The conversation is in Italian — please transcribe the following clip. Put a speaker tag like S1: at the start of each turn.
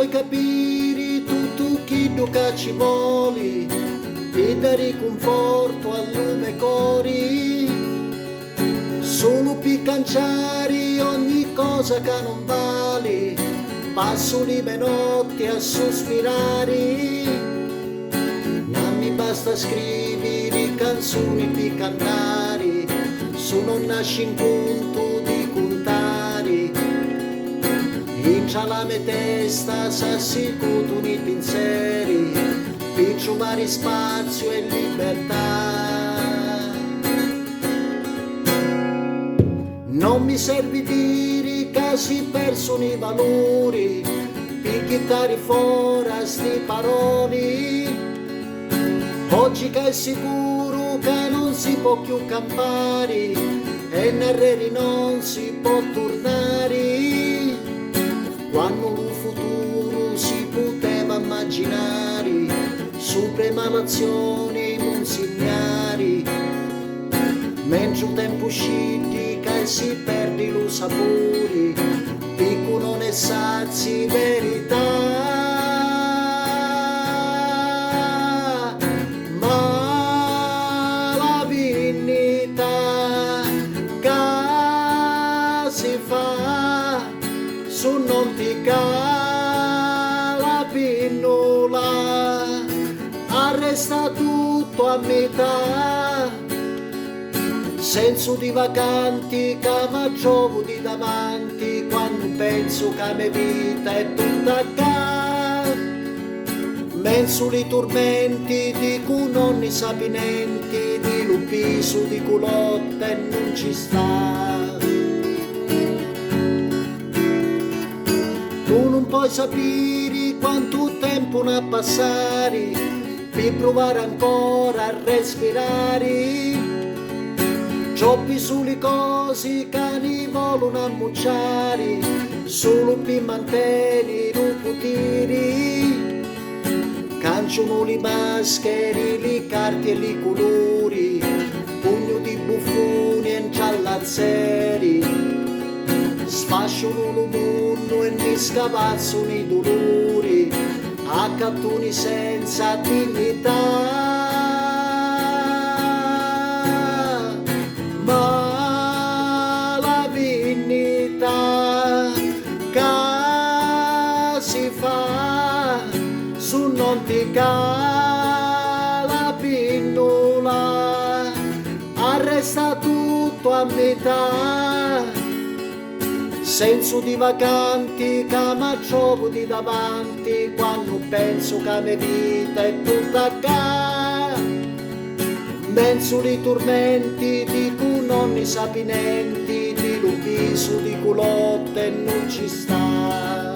S1: puoi capire tutto quello che ci vuole e dare conforto alle cori, solo per cancellare ogni cosa che non vale, passo le mie notti a sospirare. Non mi basta scrivere canzoni per cantare, se non nasce in punto di contare. Intra la mia testa s'assicutono i pensieri per trovare spazio e libertà. Non mi serve dire che si persono i valori per chittare fuori sti parole. Oggi che è sicuro che non si può più campare e nel non si può tornare. Quando il futuro si poteva immaginare, supremazioni non signari, mentre il tempo scende che si perde lo sapore, dico non è sazi verità, ma la vita che si fa su non ti cala pinnola, arresta tutto a metà, senso di vacanti che mi trovo di davanti quando penso che la mia vita è tutta qua. Menso di tormenti di cui non ne sapi niente, di lo piso di culotte e non ci sta. Tu non puoi sapere quanto tempo ne passare per provare ancora a respirare. Troppi sulle cose che ne vogliono ammucciare solo per mantenere il potere. Canciano le maschere, le carte e i colori, pugno di buffoni e inciallazzeri. Sfasciano il mondo e ne scavazzano i dolori, a cattoni senza dignità. Ma la dignità che si fa su non ti cala pinnola, arresta tutto a metà. Senso di vacanti che mi trovo di davanti quando penso che la mia vita è tutta qua. Menso di tormenti di cui non ne sapi niente, di lo piso di culotte e non ci sta.